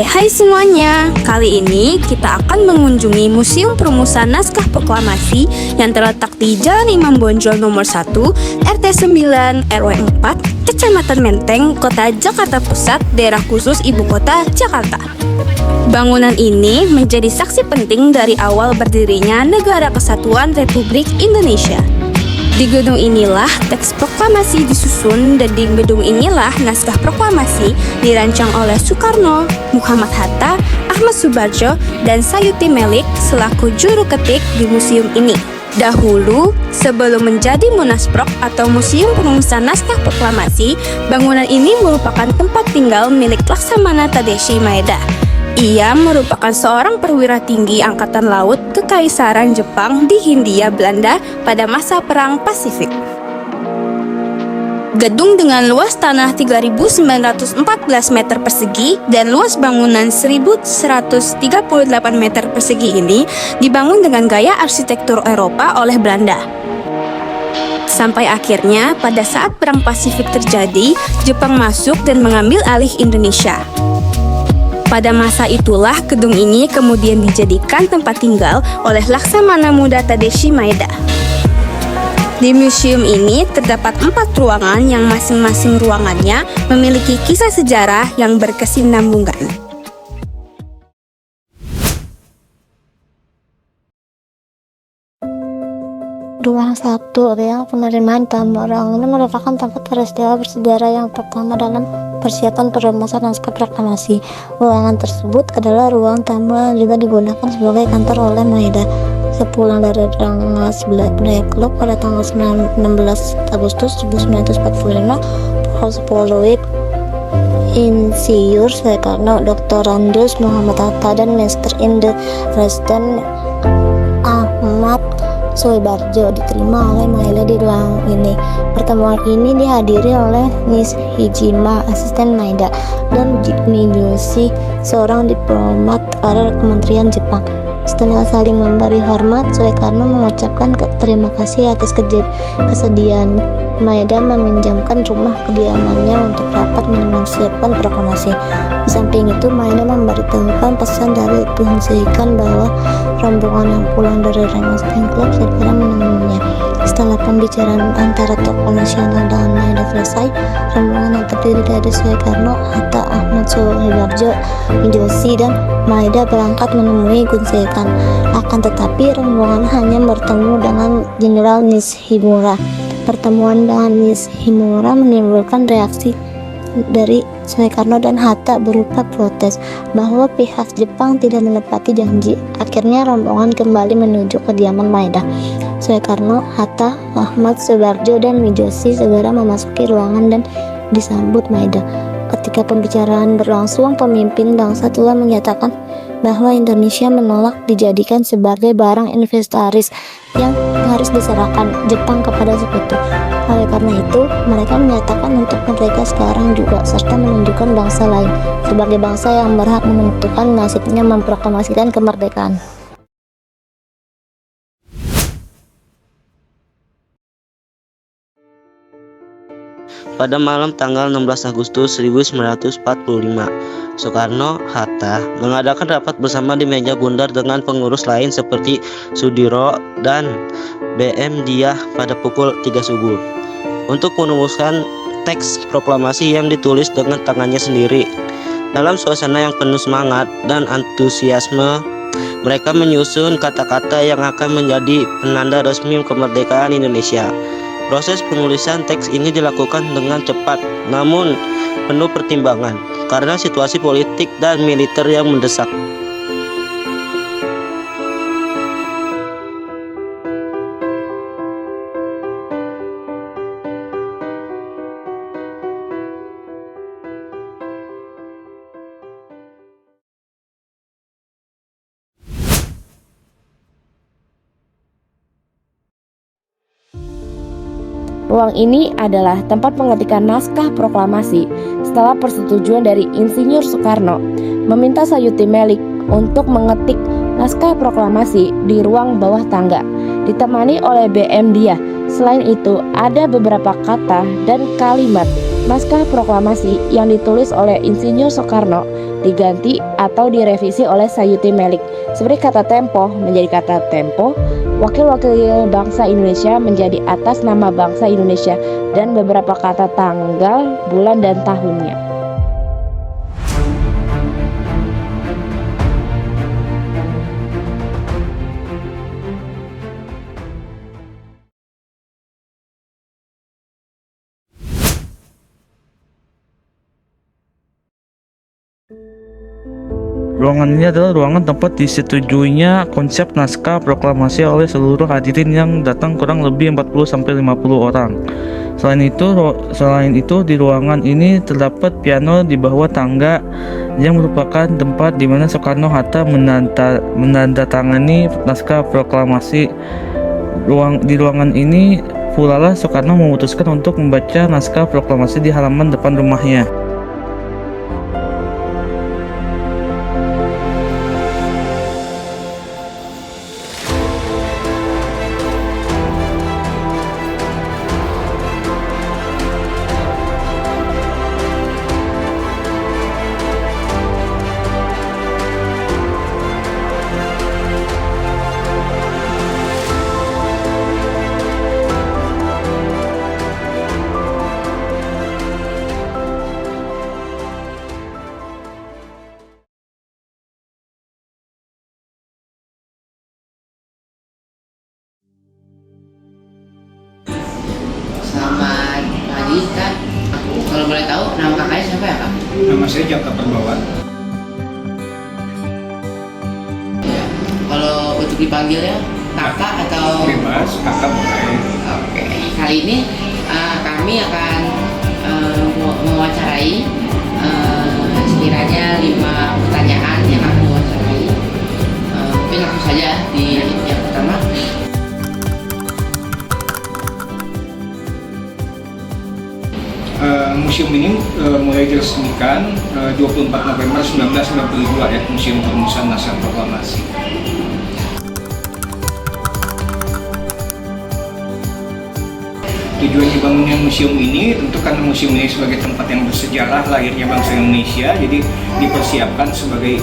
Hai semuanya, kali ini kita akan mengunjungi Museum Perumusan Naskah Proklamasi yang terletak di Jalan Imam Bonjol nomor 1, RT 9, RW 4, Kecamatan Menteng, Kota Jakarta Pusat, Daerah Khusus Ibu Kota Jakarta. Bangunan ini menjadi saksi penting dari awal berdirinya Negara Kesatuan Republik Indonesia. Di gedung inilah teks proklamasi disusun dan di gedung inilah naskah proklamasi dirancang oleh Soekarno, Muhammad Hatta, Ahmad Subarjo, dan Sayuti Melik selaku juru ketik di museum ini. Dahulu, sebelum menjadi Monasprok atau Museum Perumusan Naskah Proklamasi, bangunan ini merupakan tempat tinggal milik Laksamana Tadashi Maeda. Ia merupakan seorang perwira tinggi Angkatan Laut Kekaisaran Jepang di Hindia Belanda pada masa Perang Pasifik. Gedung dengan luas tanah 3.914 meter persegi dan luas bangunan 1.138 meter persegi ini dibangun dengan gaya arsitektur Eropa oleh Belanda. Sampai akhirnya pada saat Perang Pasifik terjadi, Jepang masuk dan mengambil alih Indonesia. Pada masa itulah gedung ini kemudian dijadikan tempat tinggal oleh Laksamana Muda Tadashi Maeda. Di museum ini terdapat 4 ruangan yang masing-masing ruangannya memiliki kisah sejarah yang berkesinambungan. Ruang 1, ruang penerimaan tamu. Ruang ini merupakan tempat peristiwa bersejarah yang pertama dalam persiapan perumusan naskah proklamasi. Ruangan tersebut adalah ruang tamu yang juga digunakan sebagai kantor oleh Maeda. Sepulang dari Rangas Budaya Klub pada tanggal 16 Agustus 1945, pukul 10 WIB, Insinyur Soekarno, Dr. Randus Muhammad Hatta, dan Master in the Resident Ahmad Subarjo diterima oleh Maeda di ruang ini. Pertemuan ini dihadiri oleh Nis Hijima, asisten Maeda, dan Miyoshi, seorang diplomat karir Kementerian Jepang. Setelah saling memberi hormat, Soekarno mengucapkan terima kasih atas kesediaan Maeda meminjamkan rumah kediamannya untuk dapat mempersiapkan proklamasi. Di samping itu, Maeda memberitahukan pesan dari Tunseikan bahwa rombongan yang pulang dari Rengas Club segera menemuinya. Setelah pembicaraan antara tokoh nasional dan Maeda selesai, rombongan yang terdiri dari Soekarno, Hatta, Ahmad Subarjo, Miyoshi, dan Maeda berangkat menemui Gunseikan. Akan tetapi rombongan hanya bertemu dengan Jenderal Nishimura. Pertemuan dengan Nishimura menimbulkan reaksi dari Soekarno dan Hatta berupa protes bahwa pihak Jepang tidak menepati janji. Akhirnya rombongan kembali menuju kediaman Maeda. Soekarno, Hatta, Ahmad Subarjo, dan Miyoshi segera memasuki ruangan dan disambut Maeda. Ketika pembicaraan berlangsung, pemimpin bangsa telah menyatakan bahwa Indonesia menolak dijadikan sebagai barang inventaris yang harus diserahkan Jepang kepada sekutu. Oleh karena itu, mereka menyatakan untuk mereka sekarang juga, serta menunjukkan bangsa lain sebagai bangsa yang berhak menentukan nasibnya memproklamasikan kemerdekaan. Pada malam tanggal 16 Agustus 1945, Soekarno, Hatta mengadakan rapat bersama di meja bundar dengan pengurus lain seperti Sudiro dan BM Diah pada pukul 3 subuh untuk merumuskan teks proklamasi yang ditulis dengan tangannya sendiri. Dalam suasana yang penuh semangat dan antusiasme, mereka menyusun kata-kata yang akan menjadi penanda resmi kemerdekaan Indonesia. Proses penulisan teks ini dilakukan dengan cepat, namun penuh pertimbangan, karena situasi politik dan militer yang mendesak. Ruang ini adalah tempat pengetikan naskah proklamasi setelah persetujuan dari Insinyur Soekarno meminta Sayuti Melik untuk mengetik naskah proklamasi di ruang bawah tangga, ditemani oleh BM Diah. Selain itu, ada beberapa kata dan kalimat naskah proklamasi yang ditulis oleh Insinyur Soekarno diganti atau direvisi oleh Sayuti Melik, seperti kata tempo menjadi kata tempo, wakil-wakil bangsa Indonesia menjadi atas nama bangsa Indonesia, dan beberapa kata tanggal, bulan, dan tahunnya. Ruangan ini adalah ruangan tempat disetujuinya konsep naskah proklamasi oleh seluruh hadirin yang datang kurang lebih 40-50 orang. Selain itu di ruangan ini terdapat piano di bawah tangga yang merupakan tempat di mana Soekarno-Hatta menandatangani naskah proklamasi. Di ruangan ini pula lah Soekarno memutuskan untuk membaca naskah proklamasi di halaman depan rumahnya. Selamat pagi Kak. Kalau boleh tahu nama kakaknya siapa ya Kak? Nama saya Jaka Perbawa. Ya. Kalau untuk dipanggilnya kakak atau? Bebas, kakak boleh. Oke. Kali ini kami akan mewawancarai sekiranya 5 pertanyaan yang akan mewawancarai. Mungkin langsung saja di yang pertama. Museum ini mulai diresmikan 24 November 1992 ya, Museum Perumusan Naskah Proklamasi. Tujuan dibangunnya museum ini tentu karena museum ini sebagai tempat yang bersejarah lahirnya bangsa Indonesia, jadi dipersiapkan sebagai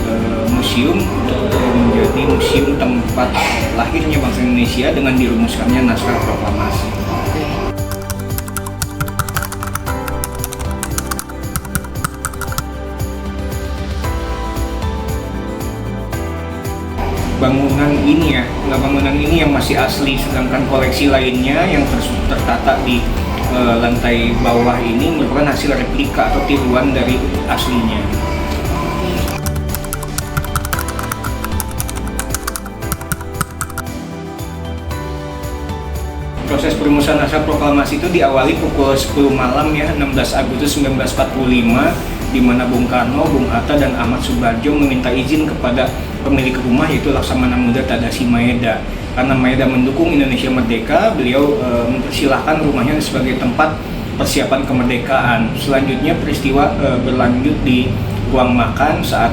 museum untuk menjadi museum tempat lahirnya bangsa Indonesia dengan dirumuskannya naskah proklamasi. Bangunan ini yang masih asli, sedangkan koleksi lainnya yang tertata di lantai bawah ini merupakan hasil replika atau tiruan dari aslinya. Proses perumusan naskah proklamasi itu diawali pukul 10 malam ya, 16 Agustus 1945, di mana Bung Karno, Bung Hatta, dan Ahmad Subarjo meminta izin kepada pemilik rumah yaitu Laksamana Muda Tadashi Maeda. Karena Maeda mendukung Indonesia merdeka, beliau mempersilahkan rumahnya sebagai tempat persiapan kemerdekaan. Selanjutnya peristiwa berlanjut di ruang makan saat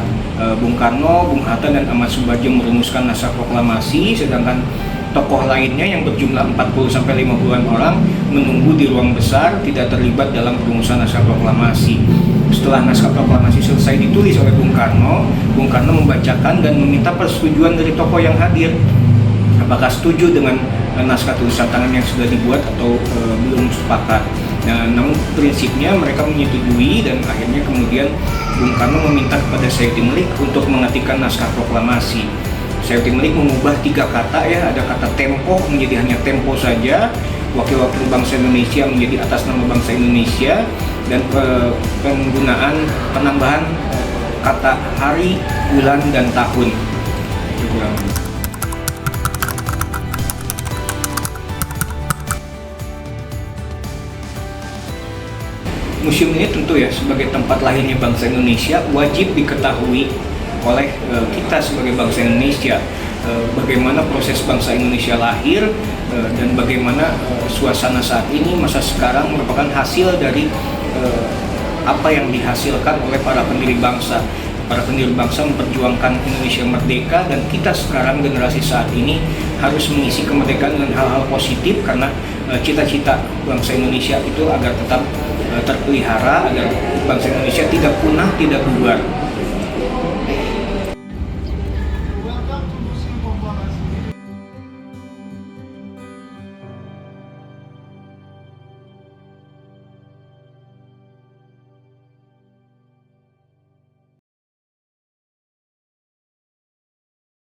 Bung Karno, Bung Hatta, dan Ahmad Subarjo merumuskan naskah proklamasi, sedangkan tokoh lainnya yang berjumlah 40-50-an orang menunggu di ruang besar, tidak terlibat dalam perumusan naskah proklamasi. Setelah naskah proklamasi selesai ditulis oleh Bung Karno membacakan dan meminta persetujuan dari tokoh yang hadir. Apakah setuju dengan naskah tulisan tangan yang sudah dibuat atau belum sepakat. Nah, namun prinsipnya mereka menyetujui dan akhirnya kemudian Bung Karno meminta kepada Sayuti Melik untuk mengetikkan naskah proklamasi. Sayuti Melik mengubah 3 kata ya, ada kata tempo menjadi hanya tempo saja, wakil-wakil bangsa Indonesia menjadi atas nama bangsa Indonesia, dan penggunaan penambahan kata hari, bulan, dan tahun. Museum ini tentu ya sebagai tempat lahirnya bangsa Indonesia wajib diketahui oleh kita sebagai bangsa Indonesia. bagaimana proses bangsa Indonesia lahir dan bagaimana suasana saat ini, masa sekarang merupakan hasil dari apa yang dihasilkan oleh para pendiri bangsa. Para pendiri bangsa memperjuangkan Indonesia merdeka, dan kita sekarang generasi saat ini harus mengisi kemerdekaan dengan hal-hal positif, karena cita-cita bangsa Indonesia itu agar tetap terpelihara, agar bangsa Indonesia tidak punah, tidak bubar.